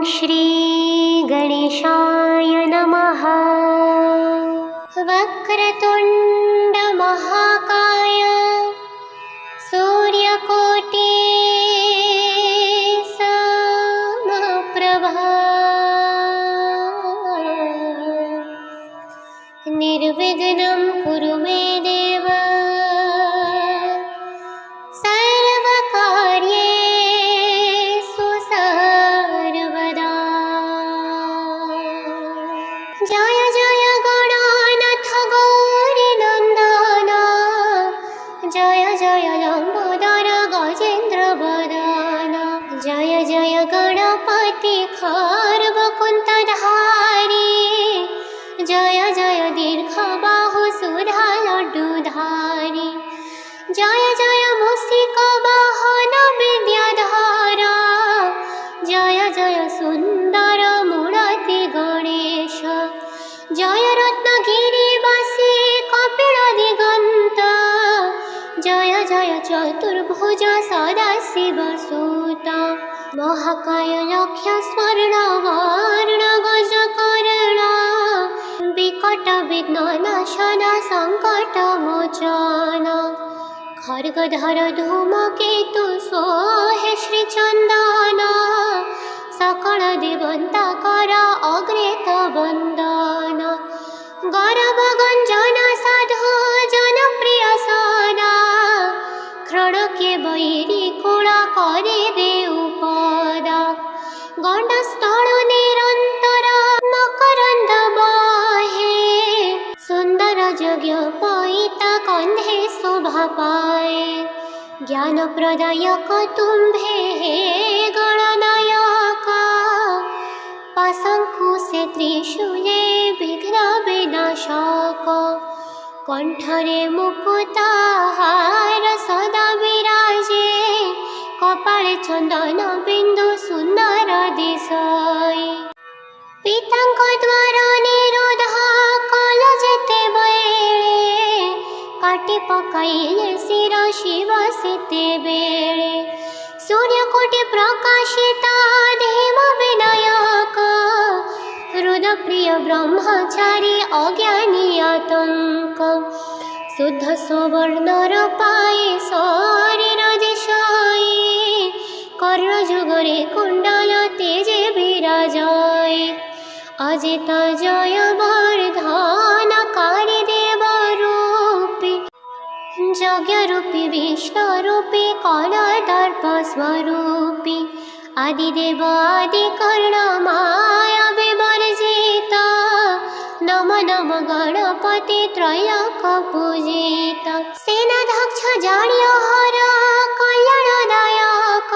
श्री गणेशाय नमः। वक्रतुंड महाकाय सूर्यकोटि समप्रभा निर्विघ्नं कुरु मे देव सर्वकार्येषु सर्वदा। जय जय गणानाथ गौरीनन्दन जय जय लम्बोदर गजेन्द्र वदन जय जय गणपति खर्वकुन्तधारी जय जय दीर्घबाहु सुधा लड्डुधारी जय जय मूषिक वाहन विद्याधर जय जय सुंदर मूर्ति गणेश जय रत्नगिरिवासी कपिल दिगंत जय जय चतुर्भुज सदाशिव सूत महाकाय लक्ष्य स्वर्ण वर्ण गजकर्ण विकट विघ्ननाशन संकट मोचन खड्गधर धूमकेतु सोहे श्रीचंदन सकल देवता कर अग्रेत वंदन गौरव गंजन साधु जनप्रिय सदा क्षणके बैरी कुल करे देवपद गंडस्थल निरंतर मकरंद बहे सुंदर यज्ञ पईता कंधे शोभा पाए ज्ञान प्रदायक तुम्भे हे गणनायक पाशंकुशे त्रिशूले विघ्न विनाशक कंठरे मुकुटहार सदा विराजे कपाळे चंदन बिंदु सुंदर दिशय पितांक द्वार निरोध कल जेते बेळे काटी पकाइले शिर शिव सेते बेळे सूर्यकोटि प्रकाशिता धीम विनायक हृदप्रिय ब्रह्मचारी अज्ञानी आतंक शुद्ध सुवर्णर पाए शरीर दिशाई कर्णजुगरे कुंडल तेजे विराजय अजित जय वर्धन कारी देव रूपी यज्ञ रूपी विष्णु रूपी कलदर्प स्वरूपी आदिदेव आदि कर्ण माया विवर्जित नम नम गणपति त्रयक पूजित सेनाध्यक्ष जाड्यहर कल्याणदायक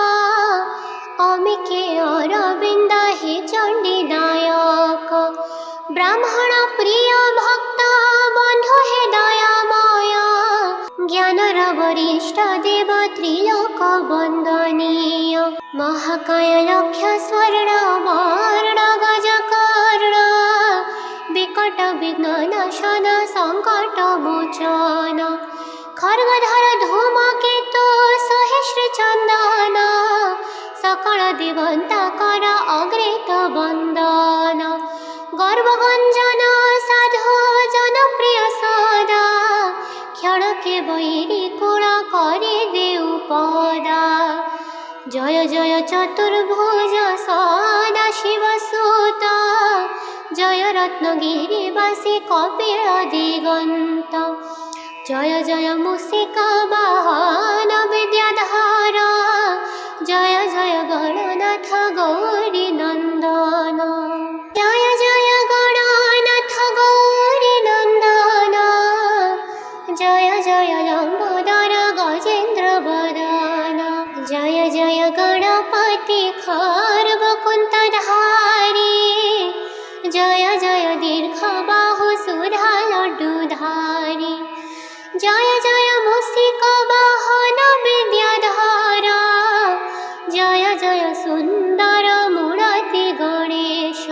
अमिके अरविंद हे चंडीदायक ब्राह्मण प्रिय भक्त बंधु हे दयामय ज्ञानर वरिष्ठ देव त्रिलोक वंदनीय महाकाय लक्ष्य स्वर्ण वर्ण गजकर्ण विकट विघ्ननाशन संकट मोचन खड्गधर धूमकेतु सोहे श्रीचंदन सकल देवता कर अग्रेत वंदन गर्वगंजन साधु जनप्रिय सदा क्षणके बैरी कुल करे देवपदा जय जय चतुर्भुज सदाशिव सूत जय रत्नगिरिवासी कपिल दिगंत जय जय मूषिक वाहन विद्याधर जय जय गणनाथ गौरीनन्दन जय जय गणनाथ गौरीनन्दन जय जय लम्बोदर गजेन्द्र वदन जय जय गणपति खर्वकुन्तधारी जय जय दीर्घबाहु सुधा लड्डुधारी जय जय मूषिक वाहन विद्याधर जय जय सुंदर मूर्ति गणेश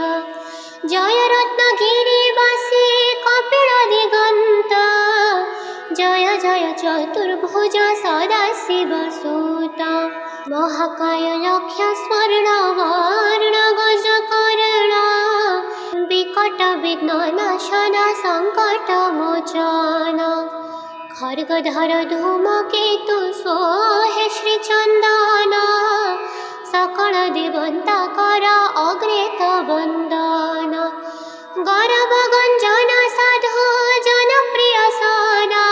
जय रत्नगिरिवासी कपिल दिगंत जय जय चतुर्भुज सदाशिव सूत महाकाय लक्ष्य स्वर्ण वर्ण गज खड्गधर धूमकेतु सोहे श्रीचंदन सकल देवंताकर अग्रेत वंदन गौरव गंजन साधु जनप्रिय सदा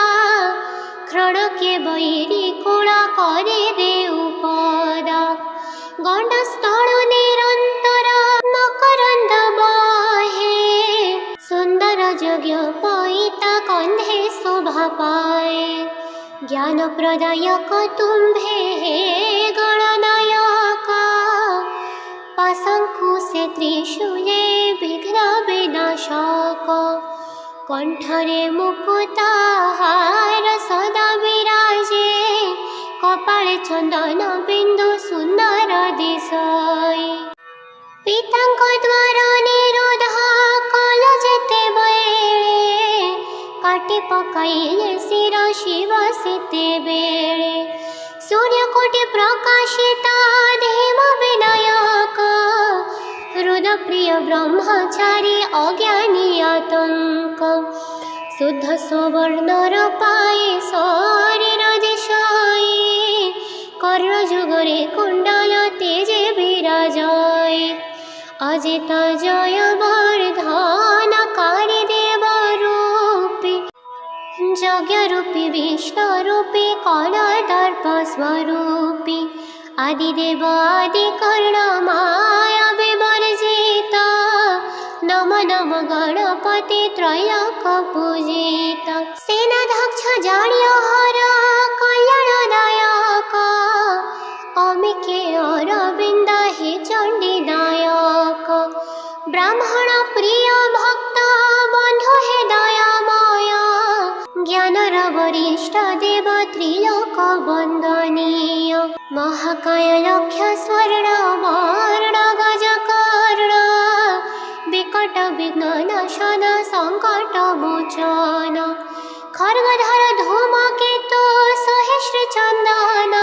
क्षणके बैरी कुल करे देउपद गंडस्थल निरंतर मकरंद बहे सुंदर यज्ञ पईता कंधे शोभा पाए ज्ञान प्रदायक तुम्भे हे गणनायक पाशंकुशे त्रिशूले विघ्न विनाशक कंठरे मुकुटहार सदा विराजे कपाळे चंदन बिंदु सुंदर दिशय पितांक द्वार निरोध कल जेते बेळे काटी पकाइले शिर शिव सीते बेळे सूर्यकोटि प्रकाशित धीम विनायक हृदप्रिय ब्रह्मचारी अज्ञानी आतंक शुद्ध सुवर्णर पाए शरीर दिशाई कर्ण जुगरे कुंडल तेजे विराजय अजित जय वर्धन कारी देव रूपी यज्ञ रूपी विष्णु रूपी कलदर्प स्वरूपी आदिदेव आदि कर्ण माया विवर्जित नम नम गणपति त्रयक पूजित सेनाध्यक्ष जाड्य हर कल्याणदायक अमिके अरविंद हे चंडीदायक ब्राह्मण प्रिय भक्त बंधु हे दयामय ज्ञानर वरिष्ठ देव त्रिलोक वंदनीय महाकाय लक्ष्य स्वर्ण वर्ण गजकर्ण विकट विघ्न नाशन संकट मोचन खड्गधर धूमकेतु सोहे श्रीचंदन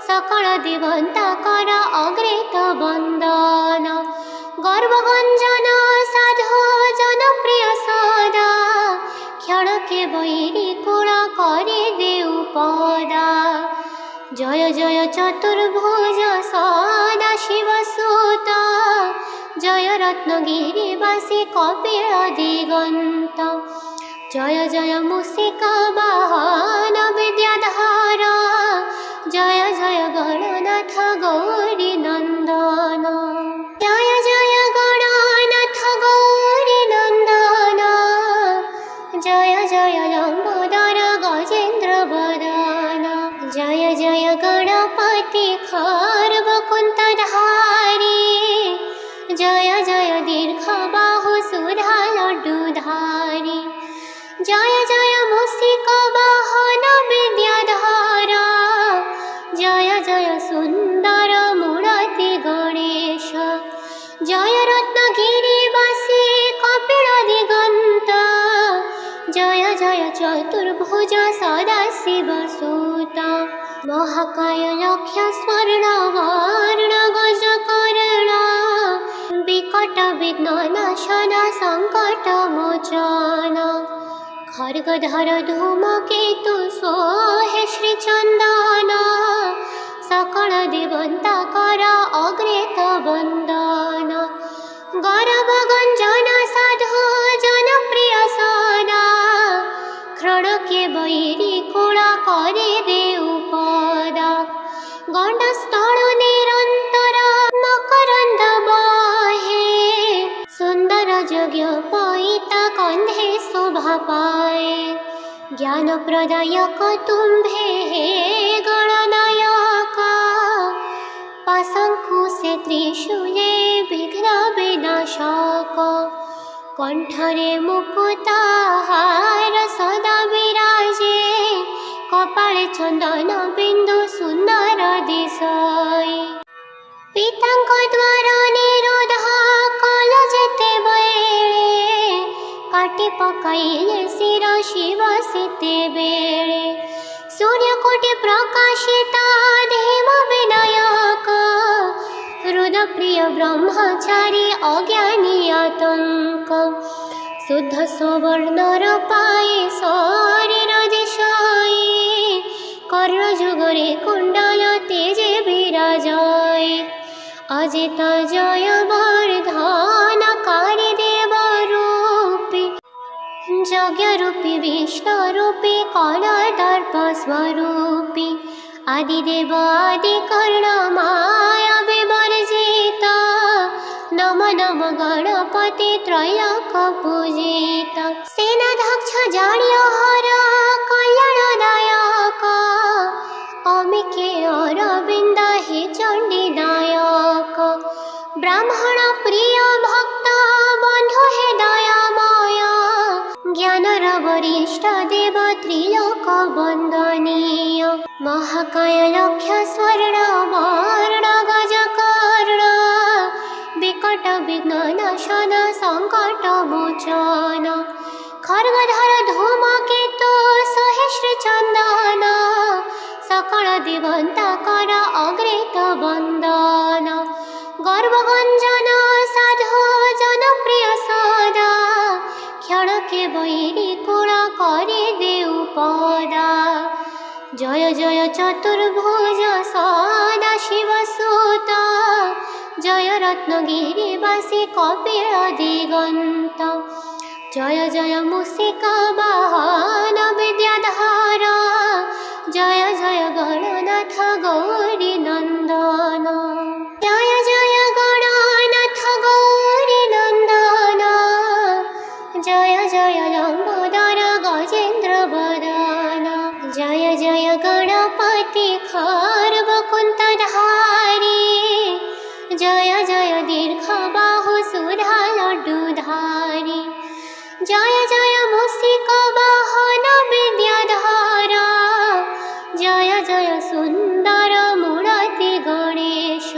सकल देवंताकर अग्रेत वंदन गर्वगंजन साधु जनप्रिय सदा क्षणके बैरी कुल करे देउपदा जय जय चतुर्भुज सदा शिव सुत जय रत्नगिरिवासी कपिल दिगंत जय जय मूषिका वाहन विद्याधर जय जय गणनाथ गौरी नंदन जय जय गणनाथ गौरी नंदन जय जय लंबोदर गजेन्द्र वदन जय जय गणपति खर्वकुंतधारी जय जय दीर्घ बाहु सुधा लड्डूधारी जय जय मूषिक वाहन विद्याधर जय जय सुंदर मूर्ति गणेश जय रत्नगिरिवासी कपिल दिगंत जय जय चतुर्भुज सदाशिव सुत महाकाय लक्ष्य स्वर्ण वर्ण गजकर्ण विकट विघ्न नाशन संकट मोचन खड्गधर धूमकेतु सोहे श्रीचंदन सकल देवंताकर अग्रेत वंदन गौरव गंजन साधु जनप्रिय सदा क्षणके बैरी कुल करे देउपद गंडस्थल निरंतर मकरंद बहे सुंदर यज्ञ पईता कंधे शोभा पाए ज्ञान प्रदायक तुम्भे हे गणनायक पाशंकुशे त्रिशूले विघ्न विनाशक कंठरे मुकुटहार सदा विराजे कपाळे चंदन बिंदु सुंदर दिशय पितांक द्वार निरोध कल जेते बेळे काटी पकाइले शिर शिव सीते बेळे सूर्यकोटि प्रकाशित धीम विनायक हृदप्रिय ब्रह्मचारी अज्ञानी आतंक शुद्ध सुवर्णर पाए शरीर দিশাই কর্ণযুগরে কুণ্ডল তেজে বিরাজয় অজিত জয় বর্ধনকারী দেবরূপী যজ্ঞরূপী বিষ্ণুরূপী কলদর্প স্বরূপী আদিদেব আদিকর্ণমায়া বিবর্জিত নম নম গণপতি ত্রৈলোক পূজিত সেনাধ্যক্ষ জাড়িয় হর কল্যাণদায়ক অমিকে অরবিন্দ হে চণ্ডীদায়ক ব্রাহ্মণ প্রিয় ভক্ত বন্ধু হে দয়াময় জ্ঞানর বরিষ্ঠ দেব ত্রিলোক বন্দনীয় মহাকায় লক্ষ স্বর্ণ বর্ণ গজকর্ণ বিকট বিঘ্ন নাশন সংকট মোচন খর্গধর ধূমকেতু সহেশ্রী চন্দন সকল দিবন্তাকর অগ্রেত বন্দন গর্ভগঞ্জন সাধু জনপ্রিয় সদা ক্ষণকে বৈরী কুল করে দেউ পদা জয় জয় চতুর্ভুজ সদা শিব সুত জয় রত্নগিরিবাসী কপিল দিগন্ত জয় জয় মুসিকা বাহন বিদ্যাধর জয় জয় গণনাথ গৌরী নন্দন জয় জয় গণনাথ গৌরী নন্দন জয় জয় লম্বোদর গজেন্দ্র বদন জয় জয় গণপতি খর্ব কুন্তধারী জয় জয় দীর্ঘ বাহু সুধা লড্ডুধারী জয় জয় মুসিক বাহন বিদ্যাধর জয় জয় সুন্দর মূরতি গণেশ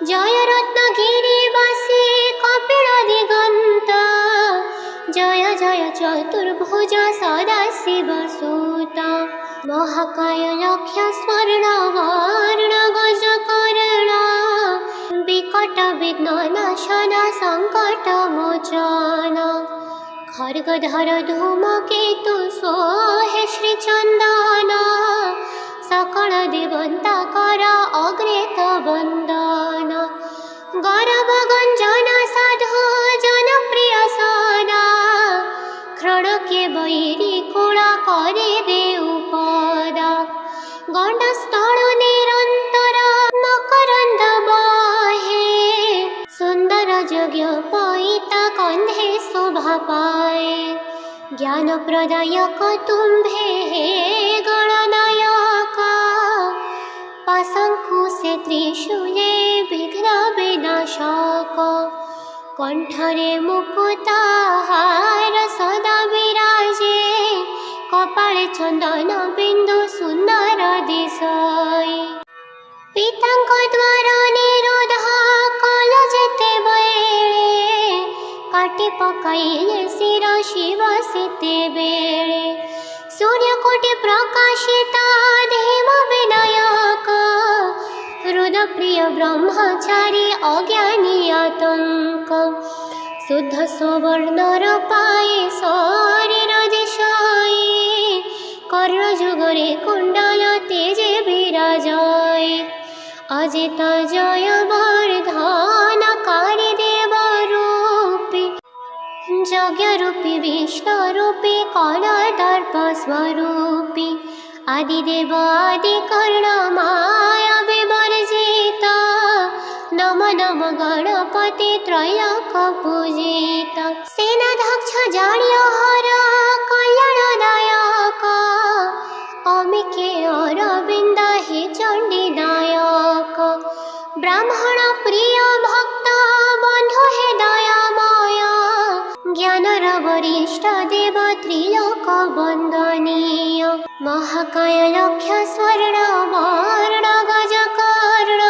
জয় রত্নগিরিবাসী কপিল দিগন্ত জয় জয় চতুর্ভুজ সদা শিব সুত মহাকায় লক্ষ স্বর্ণ বর্ণ গজকর্ণ বিকট বিঘ্ন নাশন সংকট মোচন খর্গধর ধূমকেতু সোহে শ্রীচন্দন সকল দেবন্তাকর অগ্রেত বন্দন গর্ভগঞ্জন সাধু জনপ্রিয় সদা ক্ষণকে বৈরী কুল করে দেউ পদা গণ্ডস্থল নিরন্তর মকরন্দ বহে সুন্দর যজ্ঞ পৈতা কন্ধে শোভা পায় জ্ঞান প্রদায়ক তুম্ভে হে গণনায়ক পাশঙ্কুশে ত্রিশূলে বিঘ্ন বিনাশক কণ্ঠরে মুকুতাহার সদা বিরাজে কপালে চন্দন বিন্দু সুন্দর দিশয় পিতাঙ্ক দ্বার নিরোধ কল যেতে বেড়ে কাটি পকাইলে শির শিব সেতে বেড়ে সূর্যকোটি প্রকাশিত ধীম বিনায়ক হৃদপ্রিয় ব্রহ্মচারী অজ্ঞানী আতঙ্ক শুদ্ধ সুবর্ণর পায়ে শরীর দিশাই কর্ণযুগরে কুণ্ডল তেজে বিরাজয় অজিত জয় বর্ধনকারী দেবরূপী যজ্ঞরূপী বিষ্ণুরূপী কলদর্প স্বরূপী আদিদেব আদিকর্ণমায়া বিবর্জিত নম নম গণপতি ত্রৈলোক পূজিত সেনাধ্যক্ষ জাড়িয় হর কল্যাণদায়ক অমিকে অরবিন্দ হে চণ্ডীদায়ক ব্রাহ্মণ প্রিয় ভক্ত বন্ধু হে দয়াময় জ্ঞানর বরিষ্ঠ দেব ত্রিলোক বন্দনীয় মহাকায় লক্ষ স্বর্ণ বর্ণ গজকর্ণ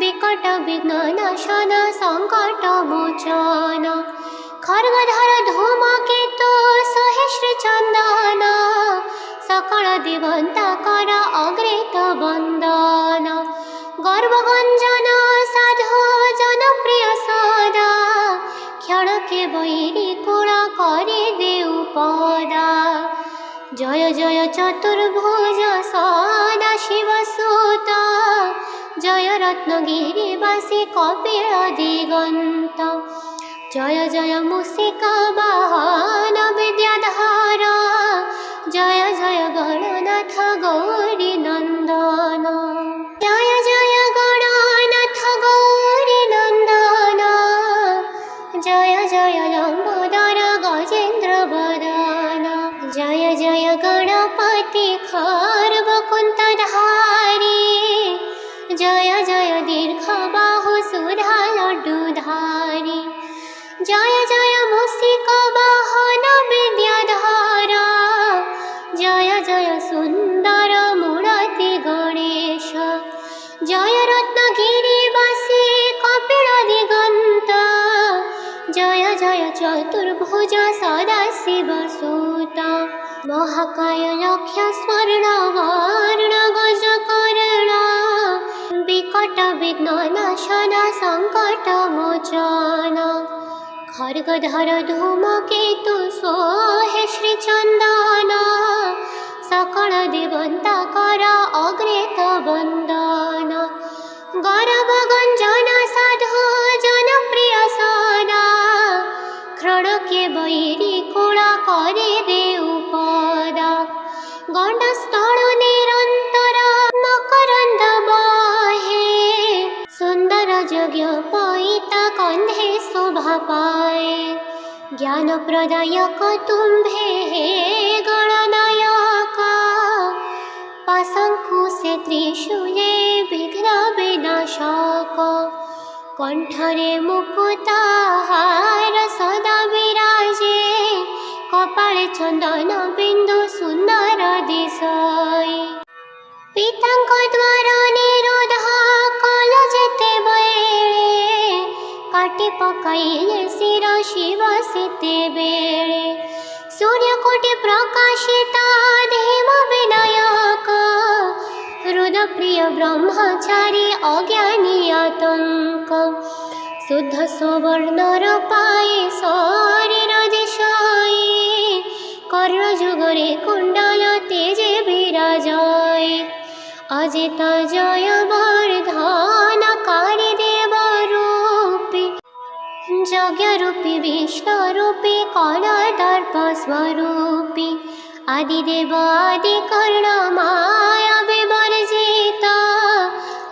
বিকট বিঘ্ন নাশন সংকট মোচন খর্গধর ধূমকেতু সহেশ্রী চন্দন সকল দিবন্তাকর অগ্রেত বন্দন গর্ভগঞ্জন সাধু জনপ্রিয় সদা ক্ষণকে বৈরী কুল করে দেউ পদা जय जय चतुर्भुज सदाशिवसुत जय रत्नगिरिवासी कपिल दिगंत जय जय मूषिका वाहन विद्याधर जय जय गणनाथ गौरी नंदन जय जय गणनाथ गौरी नंदन जय जय लंबोदर गजेन्द्र वदन जय जय गणपति खर्वकुंतधारी जय जय दीर्घ बाहु सुधा लड्डुधारी जय जय मूषिका वाहन विद्याधर जय जय सुंदर मूर्ति गणेश जय रत्नगिरिवासी कपिल दिगंत जय जय चतुर्भुज सदाशिवसुत महाकाय लक्ष्य स्वर्ण वर्ण गजकर्ण विकट विघ्ननाशन संकट मोचन खड्गधर धूमकेतु सोहे श्रीचंदन सकल देवंताकर अग्रेत वंदन गौरवगंजन साधु जनप्रिय सदा क्षणके वैरी कुल करे देउपदा गंडस्थल निरंतर मकरंद बहे सुंदर यज्ञ पईता कंधे शोभा पाए ज्ञान प्रदायक तुम्भे हे गणनायक पाशंकुशे त्रिशूले विघ्न विनाशक कंठरे मुकुटहार सदा विराजे कपाळे चंदन बिंदु सुंदर दिशय पितांक द्वारा निरोध कल जेते बेळे काटी पकाइले शिर शिव सेते बेळे सूर्यकोटि प्रकाशिता धीम विनायक हृदप्रिय ब्रह्मचारी अज्ञानी आतंक शुद्ध सुवर्णर पाए शरीर दिशाई कर्णजुगरे कुंडल तेजे विराजय अजित जय वर्धनकारी देव रूपी यज्ञ रूपी विष्णु रूपी कलदर्प स्वरूपी आदिदेव आदिकर्ण माया विवर्जित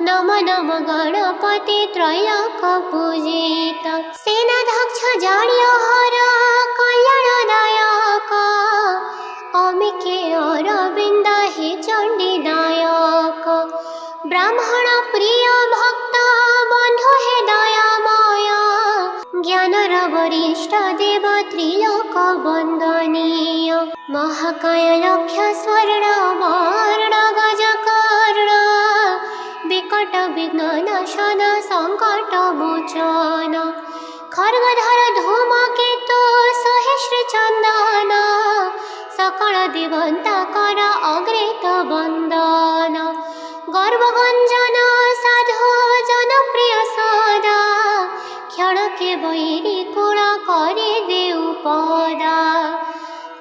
नम नम गणपति त्रयक पूजित सेनाध्यक्ष जाड्यहर कल्याणदायक अमिके अरविंद हे चंडीदायक ब्राह्मण प्रिय भक्त बंधु हे दयामय ज्ञानर वरिष्ठ देव त्रिलोक वंदनीय महाकाय लक्ष्य स्वर्ण वर्ण गजकर्ण विकट विघ्ननाशन संकट मोचन खड्गधर धूमकेतु सोहे श्रीचंदन सकल देवंताकर अग्रेत वंदन गर्वगंजन साधु जनप्रिय सदा क्षणके वैरी कुल करे देउपदा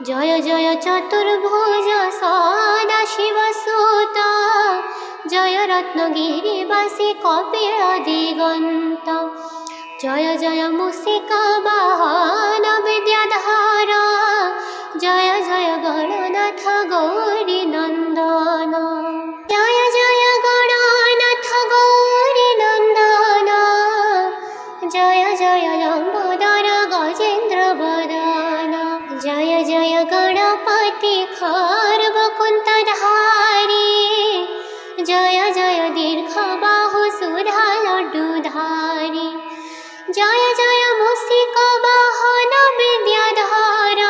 जय जय चतुर्भुज सदाशिवसुत जय रत्नगिरिवासी कपिल दिगंत जय जय मूषिका वाहन विद्याधर जय जय गणनाथ गौरी नंदन जय जय गणनाथ गौरी नंदन जय जय लंबोदर गजेन्द्र वदन जय जय गणपति खर्वकुंतधारी जय जय दीर्घ बाहु सुधा लड्डुधारी जय जय मूषिका वाहन विद्याधर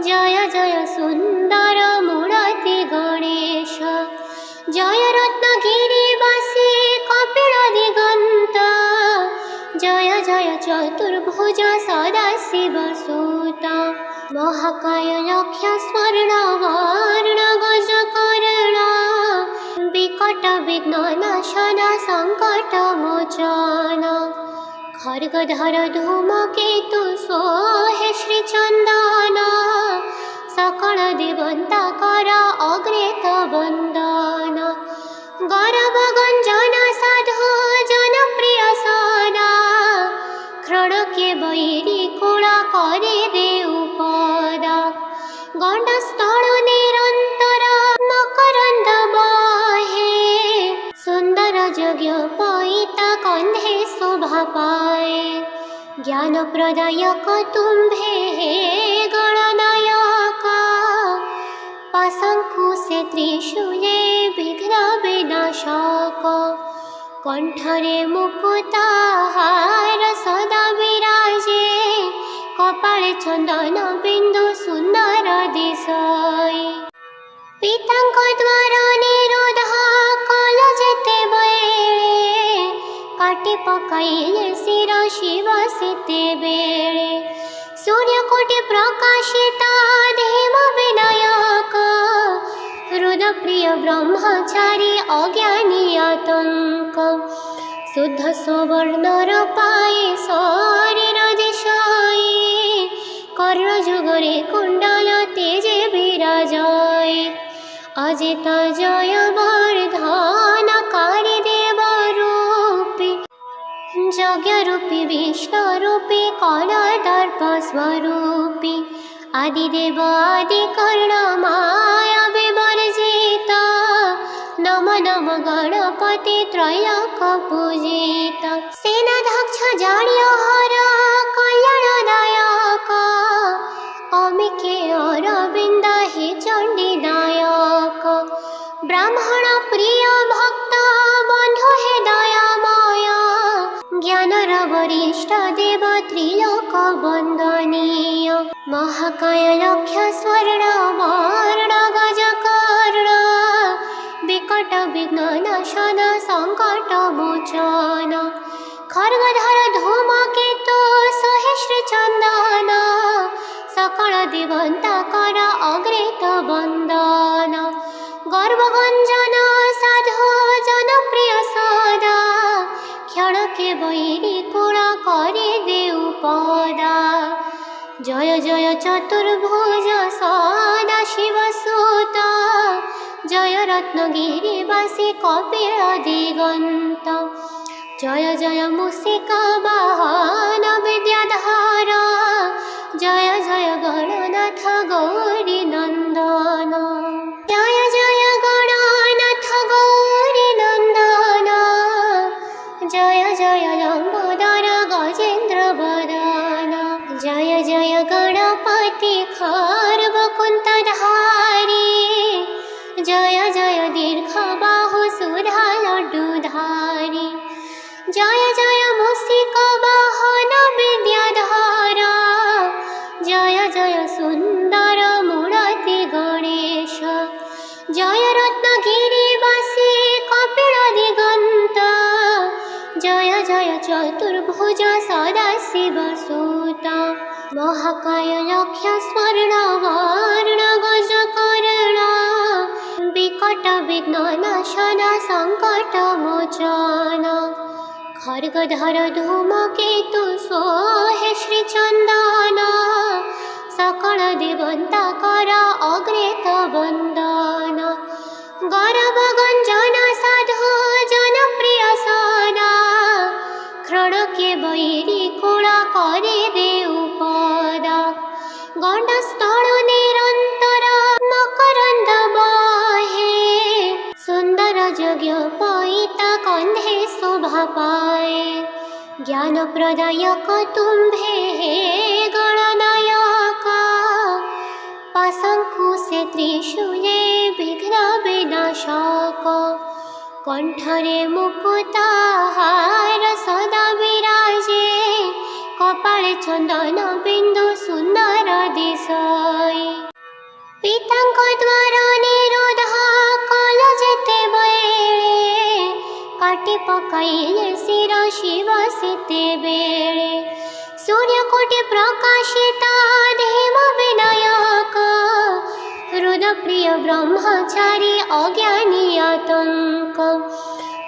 जय जय सुंदर मूर्ति गणेश जय रत्नगिरिवासी कपिल दिगंत जय जय चतुर्भुज सदाशिवसुत महाकाय लक्ष्य स्वर्ण वर्ण गजकर्ण विकट विघ्ननाशन संकट मोचन खड्गधर धूमकेतु सोहे श्रीचंदन सकल देवन्ताकर अग्रेत वन्दन गौरवगञ्जन साधु जनप्रिय सदा क्षणके वैरी कुल करे देउपदा गण्डस्थल निरन्तर मकरन्द बहे सुन्दर यज्ञ पयिता कन्धे शोभा पाए ज्ञान प्रदायक तुम्भे हे गणनायक पाशंकुशे त्रिशूले विघ्न विनाशक कण्ठरे मुकुताहार सदा विराजे कपाळे चंदन बिंदु सुंदर दिशय पितांक द्वारा निरोध कल जेते बेळे काटी पकाइले शिर शिव सेते बेळे सूर्यकोटि प्रकाशिता देव विनायक हृदप्रिय ब्रह्मचारी अज्ञानी आतंक शुद्ध सुवर्णर पाए शरीर दिशाय कर्णजुगरे कुंडल तेजे विराजय अजित जय वर्धन कारी देव रूपी यज्ञरूपी विष्णुरूपी कलदर्प स्वरूपी आदिदेव आदिकर्ण माया विवर्जित नम नम गणपति त्रयक पूजित सेनाध्यक्ष जाड्यहर कल्याणदायक अमिके अरविंद हे चंडीदायक ब्राह्मण प्रिय भक्त बंधु हे दयामय ज्ञानर वरिष्ठ देव त्रिलोक वंदनीय महाकाय लक्ष्य स्वर्ण वर्ण गजकर्ण विकट विघ्ननाशन संकट मोचन खड्गधर धूमकेतु सहिष्ण चंदन सकल देवन्ताकर अग्रेत वन्दन गर्वगञ्जन साधु जनप्रिय सदा क्षणके वैरी कुल करे देउपदा जय जय चतुर्भुज सदा शिवसुत जय रत्नगिरिवासी कपिल दिगंत जय जय मूषिका वाहन विद्याधर जय जय गणनाथ गौरी नंदन जय जय गणनाथ गौरी नंदन जय जय लंबोदर गजेन्द्र वदन जय जय गणपति खर्वकुन्तधारी जय जय दीर्घबाहु सुधा लड्डुधारी जय जय मूषिका वाहन विद्याधर जय जय सुंदर मूर्ति गणेश जय रत्नगिरिवासी कपिल दिगंत जय जय चतुर्भुज सदाशिवसुत महाकाय लक्ष्य स्वर्ण वर्ण गजकर्ण विकट विघ्ननाशन संकट मोचन खड्गधर धूमकेतु सोहे श्रीचंदन सकल देवन्ताकर अग्रेत वन्दन गौरवगञ्जन साधु जनप्रिय सदा क्षणके वैरी कुल करे देउपदा गण्डस्थल निरन्तर मकरन्द बहे सुन्दर यज्ञ पयिता कन्धे शोभा पाए ज्ञान प्रदायक तुम्भे हे गणनायक पाशंकुशे त्रिशूले विघ्न विनाशक कण्ठरे मुकुताहार सदा विराजे कपाळे चंदन बिंदु सुंदर दिशय पितांक द्वारा निरोध कल जेते बेळे काटी पकाइले शिर शिव सेते बेळे सूर्यकोटि प्रकाशिता देव विनायक हृदप्रिय ब्रह्मचारी अज्ञानी आतंक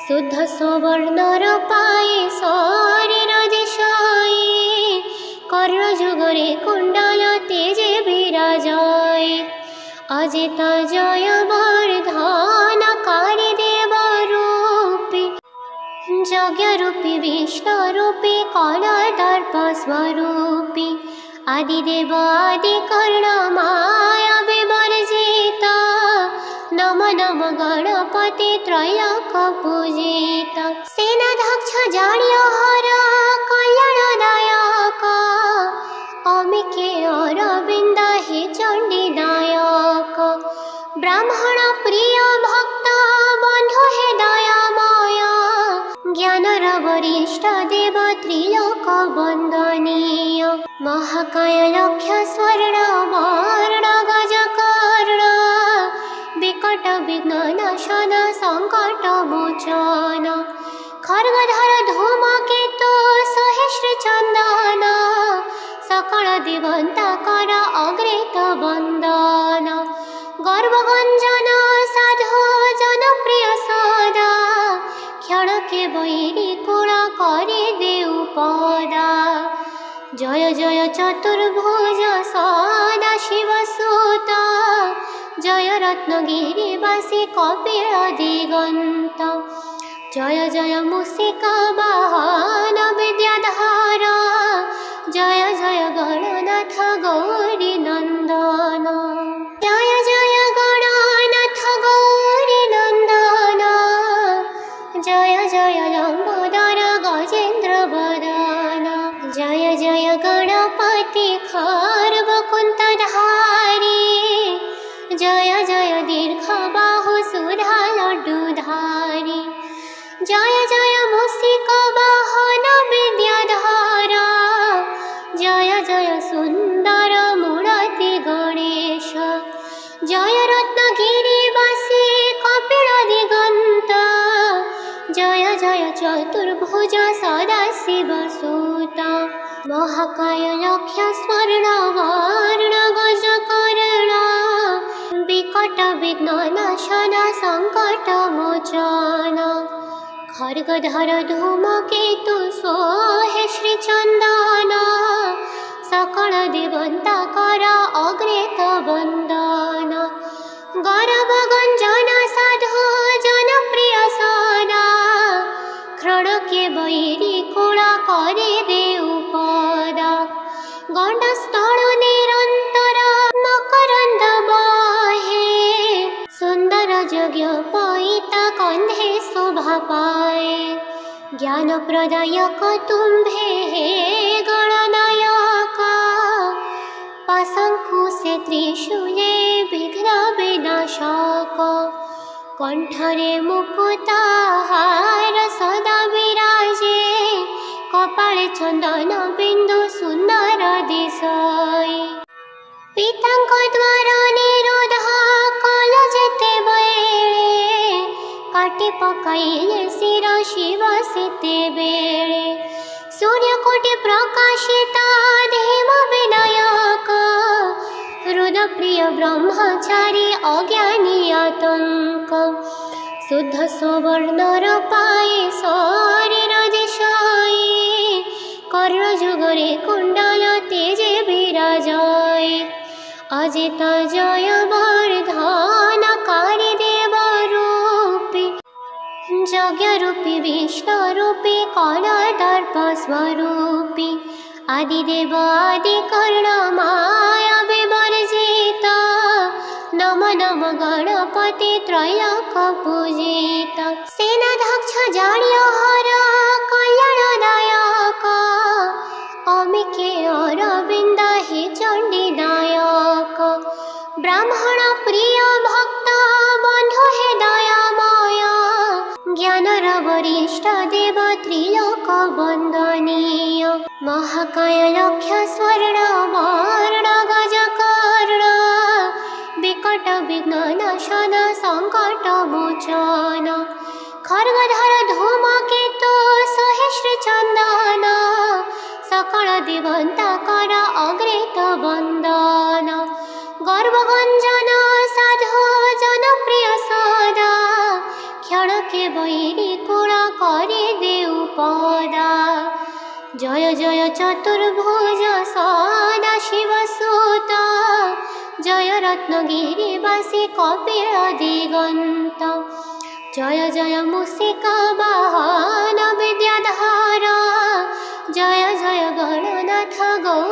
शुद्ध सुवर्णर पाए शरीर दिशाय कर्णजुगरे कुंडल तेजे विराजय अजित जय वर्धनकारी देवरूपी यज्ञरूपी विष्णुरूपी कलदर्प स्वरूपी आदिदेव आदिकर्ण माया विवर्जित नम नम गणपति त्रयक पूजित सेनाध्यक्ष जाड्यहर कल्याणदायक अमिके अरविंद हे चंडीदायक ब्राह्मण प्रिय भक्त बंधु हे दयामय ज्ञानर वरिष्ठ देव त्रिलोक वंदनीय महाकाय लक्ष्य स्वर्ण वर्ण गजकर्ण विकट विघ्न नाशन संकट मोचन खड्गधर धूमकेतु सहिष्ण चंदन सकल दिवंताकर अग्रेत वंदन गर्वगंजन साधु जनप्रिय सदा क्षणके वैरी कुल करे देउ पदा जय जय चतुर्भुज सदा शिव सुत जय रत्नगिरिवासी कपिल दिगंत जय जय मूषिका वाहन विद्याधर जय जय गणनाथ गौरी नंदन जय जय गणनाथ गौरी नंदन जय जय लंबोदर गजेन्द्र वदन जय जय गणपति खर्वकुंतधारी जय जय दीर्घ बाहु सुधा लड्डूधारी जय जय मूषिका वाहन विद्याधर जय जय सुंदर मूर्ति गणेश जय रत्नगिरिवासी कपिल दिगंत जय जय चतुर्भुज सदाशिव सुत महाकाय लक्ष्य स्वर्ण वर्ण गजकर्ण विकट विघ्न नाशन संकट मोचन खड्गधर धूमकेतु सोहे श्रीचंदन सकल दिवंताकर अग्रेत वंदन गौरवगंजन साधु जनप्रिय सदा क्षणके वैरी कुल करे देउ पदा गंडस्थल निरंतर मकरंद बहे सुंदर यज्ञ पईता कंधे शोभा पाए ज्ञान प्रदायक तुम्भे हे गणनायक पाशंकुशे त्रिशूले विघ्न विनाशक कंठरे मुकुटहार सदा विराजे कपाळे चंदन बिंदु सुंदर दिशय पितांक द्वार निरोध कल जेते बेळे काटी पकाइले शिर शिव सेते बेळे सूर्यकोटि प्रकाशित धीम विनायक हृदप्रिय ब्रह्मचारी अज्ञानी आतंक शुद्ध सुवर्णर पाए शरीर दिशाई कर्णजुगरे कुंडल तेजे विराजय अजित जय वर्धनकारी देवरूपी यज्ञरूपी विष्णुरूपी कलदर्प स्वरूपी आदिदेव आदिकर्ण माया विवर्जित नम नम गणपति त्रयक पूजित सेनाध्यक्ष जाड्यहर कल्याणदायक अमिके अरविंद हे चंडीदायक ब्राह्मण प्रिय भक्त बंधु हे दयामय ज्ञानर वरिष्ठ देव त्रिलोक वंदनीय महाकाय लक्ष्य स्वर्ण वर्ण गजकर्ण विकट विघ्न नाशन संकट मोचन खड्गधर धूमकेतु सहिष्ण चंदन सकल दिवंताकर अग्रेत वंदन गर्वगंजन साधु जनप्रिय सदा क्षणके वैरी कुल करे देउ पदा जय जय चतुर्भुज सदा शिव सुत जय রত্নগিরিবাসী কপিল দিগন্ত। জয় জয় মুষিকা বাহন বিদ্যাধর, জয় জয় গণনাথ গো